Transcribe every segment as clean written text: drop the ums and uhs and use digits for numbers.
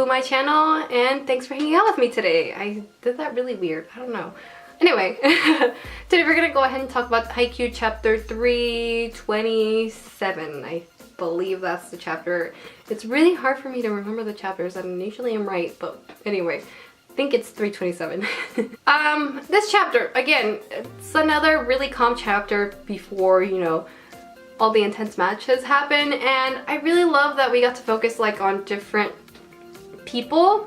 to my channel and thanks for hanging out with me today. I did that really weird, I don't know. Anyway, today we're gonna go ahead and talk about Haikyuu chapter 327. I believe that's the chapter. It's really hard for me to remember the chapters and usually I'm right, but anyway, I think it's 327. This chapter, again, it's another really calm chapter before, you know, all the intense matches happen, and I really love that we got to focus like on different people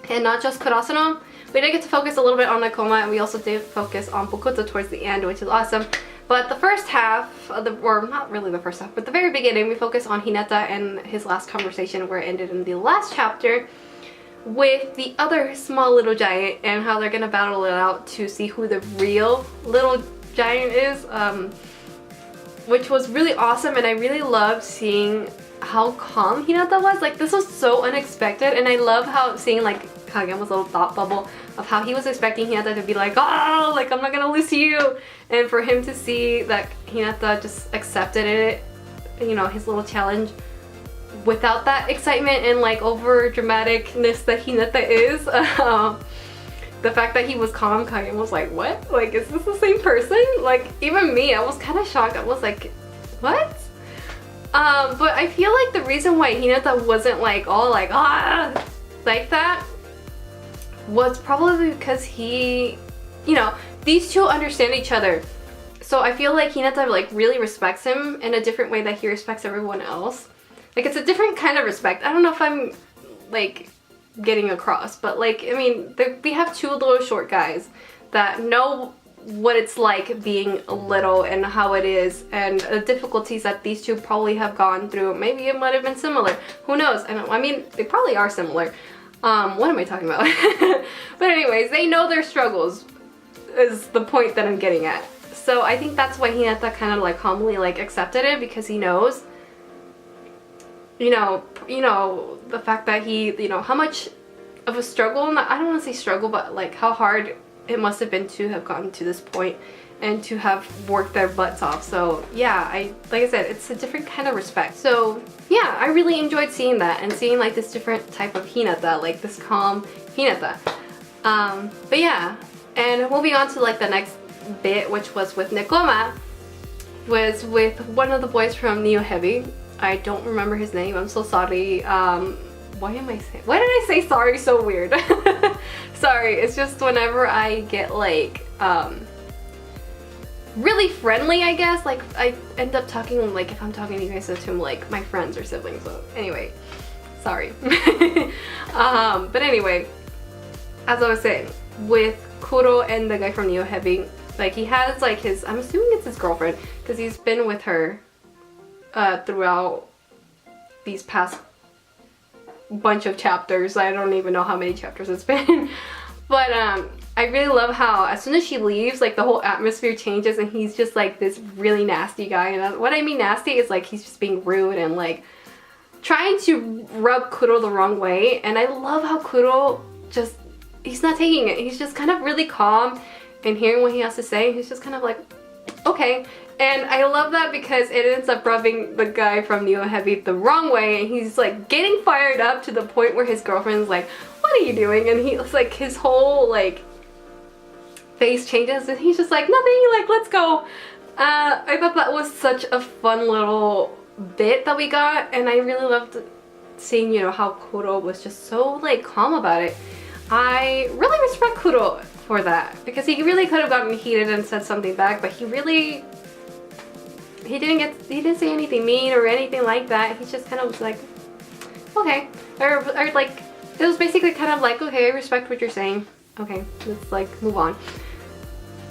and not just Kurasuno. We did get to focus a little bit on Nakoma, and we also did focus on Bokuto towards the end, which is awesome. But the first half, of or not really the first half, but the very beginning, we focused on Hinata and his last conversation where it ended in the last chapter with the other small little giant and how they're gonna battle it out to see who the real little giant is, which was really awesome, and I really loved seeing how calm Hinata was. Like, this was so unexpected, and I love how seeing like Kageyama's little thought bubble of how he was expecting Hinata to be like, oh, like I'm not gonna lose to you, and for him to see that Hinata just accepted it, you know, his little challenge without that excitement and like over dramaticness that Hinata is. The fact that he was calm, Kageyama was like, what? Like, is this the same person? Like, even me, I was kind of shocked. I was like, what? But I feel like the reason why Hinata wasn't like all like, ah, like that was probably because he, you know, these two understand each other. So I feel like Hinata like really respects him in a different way that he respects everyone else. Like, it's a different kind of respect. I don't know if I'm like getting across, but like, I mean, we have two little short guys that know what it's like being little and how it is, and the difficulties that these two probably have gone through. Maybe it might have been similar, who knows? And I mean, they probably are similar. What am I talking about? But anyways, they know their struggles is the point that I'm getting at. So I think that's why Hinata kind of like calmly like accepted it, because he knows, you know, the fact that he, you know, how much of a struggle, I don't want to say struggle, but like how hard it must have been to have gotten to this point and to have worked their butts off. So yeah, like I said, it's a different kind of respect. So yeah, I really enjoyed seeing that and seeing like this different type of Hinata, like this calm Hinata. But yeah, and moving on to like the next bit, which was with Nekoma, was with one of the boys from Neo Heavy. I don't remember his name, I'm so sorry. Why did I say sorry so weird? Sorry, it's just whenever I get like really friendly, I guess, like I end up talking like, if I'm talking to you guys, to him like my friends or siblings. So anyway, sorry. But anyway, as I was saying, with Kuro and the guy from Neo Heavy, like he has like his, I'm assuming it's his girlfriend, because he's been with her throughout these past bunch of chapters. I don't even know how many chapters it's been. But I really love how as soon as she leaves, like the whole atmosphere changes and he's just like this really nasty guy. And what I mean nasty is like he's just being rude and like trying to rub Kuro the wrong way. And I love how Kuro just, he's not taking it. He's just kind of really calm and hearing what he has to say. He's just kind of like, okay. And I love that because it ends up rubbing the guy from Neo Heavy the wrong way, and he's like getting fired up to the point where his girlfriend's like, what are you doing? And he's like, his whole like face changes and he's just like, nothing, like, let's go. I thought that was such a fun little bit that we got, and I really loved seeing, you know, how Kuro was just so like calm about it. I really respect Kuro for that, because he really could have gotten heated and said something back, but he didn't say anything mean or anything like that. He just kind of was like, okay, or like, it was basically kind of like, okay, I respect what you're saying, okay, let's like move on.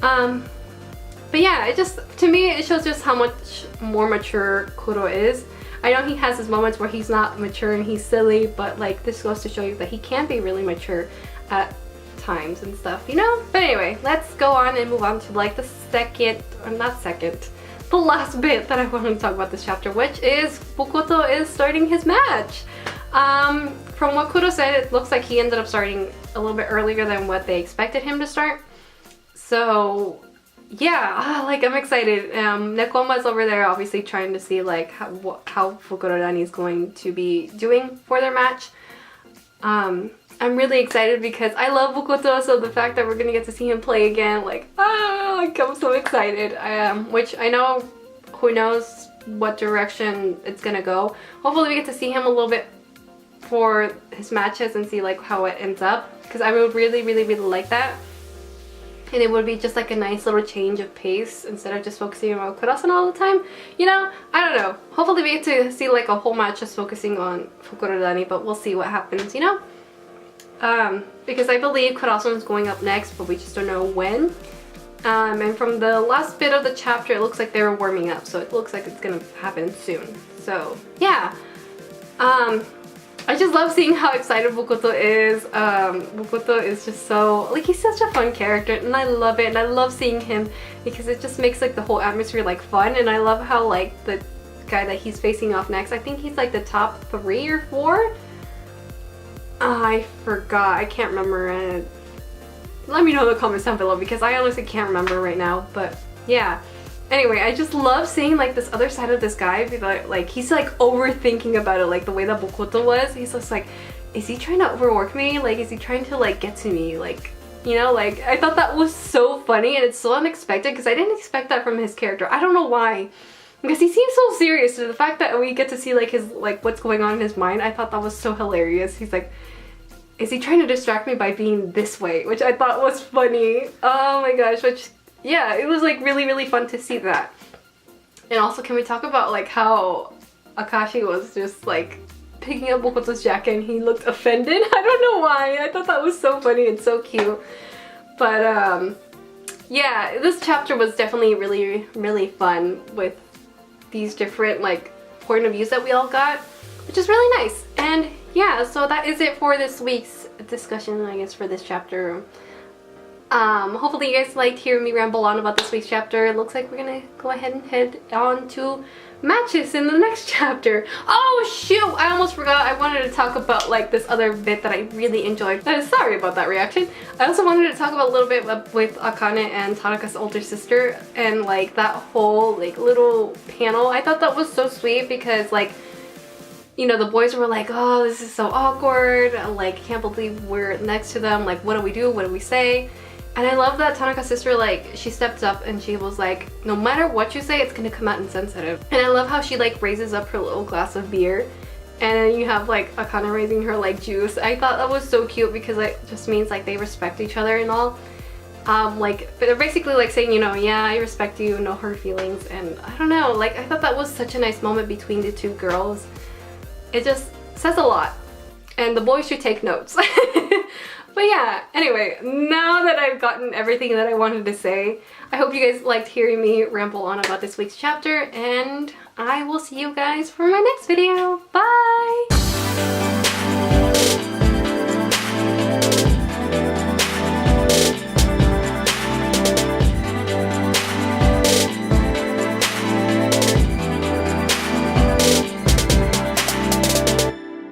But yeah, it just, to me, it shows just how much more mature Kuro is. I know he has his moments where he's not mature and he's silly, but like this goes to show you that he can be really mature at times and stuff, you know? But anyway, let's go on and move on to like the the last bit that I wanted to talk about this chapter, which is Bokuto is starting his match. From what Kuro said, it looks like he ended up starting a little bit earlier than what they expected him to start. So yeah, like I'm excited. Nekoma's over there obviously trying to see like how Fukurodani is going to be doing for their match. I'm really excited because I love Bokuto, so the fact that we're gonna get to see him play again, like, like I'm so excited. Which I know, who knows what direction it's gonna go. Hopefully we get to see him a little bit for his matches and see like how it ends up, because I would really like that. And it would be just like a nice little change of pace instead of just focusing on Kurasan all the time. You know, I don't know. Hopefully we get to see like a whole match just focusing on Fukurodani, but we'll see what happens, you know? Because I believe Kurasan is going up next, but we just don't know when. And from the last bit of the chapter, it looks like they were warming up, so it looks like it's gonna happen soon. So yeah, I just love seeing how excited Bokuto is. Bokuto is just so, like, he's such a fun character, and I love it, and I love seeing him because it just makes like the whole atmosphere like fun. And I love how like the guy that he's facing off next, I think he's like the top 3 or 4. I forgot, I can't remember. Let me know in the comments down below because I honestly can't remember right now, but yeah. Anyway, I just love seeing like this other side of this guy, like he's like overthinking about it, like the way that Bokuto was. He's just like, is he trying to overwork me? Like, is he trying to like get to me? Like, you know, like I thought that was so funny, and it's so unexpected because I didn't expect that from his character. I don't know why, because he seems so serious. So the fact that we get to see like his, like what's going on in his mind, I thought that was so hilarious. He's like, is he trying to distract me by being this way? Which I thought was funny. Oh my gosh, which, yeah, it was like really fun to see that. And also, can we talk about like how Akashi was just like picking up Bokuto's jacket and he looked offended? I don't know why. I thought that was so funny and so cute. But yeah, this chapter was definitely really fun with these different like point of views that we all got, which is really nice. And yeah, so that is it for this week's discussion, I guess, for this chapter. Hopefully you guys liked hearing me ramble on about this week's chapter. It looks like we're gonna go ahead and head on to matches in the next chapter. Oh shoot, I almost forgot. I wanted to talk about like this other bit that I really enjoyed. Sorry about that reaction. I also wanted to talk about a little bit with Akane and Tanaka's older sister, and like that whole like little panel. I thought that was so sweet because like, you know, the boys were like, oh, this is so awkward, like, can't believe we're next to them, like, what do we do, what do we say? And I love that Tanaka's sister, like, she stepped up and she was like, no matter what you say, it's gonna come out insensitive. And I love how she like raises up her little glass of beer, and then you have like Akane raising her like juice. I thought that was so cute because it just means like they respect each other and all. Like, they're basically like saying, you know, yeah, I respect you, no hard feelings. And I don't know, like, I thought that was such a nice moment between the two girls. It just says a lot, and the boys should take notes. But yeah, anyway, now that I've gotten everything that I wanted to say, I hope you guys liked hearing me ramble on about this week's chapter, and I will see you guys for my next video. Bye!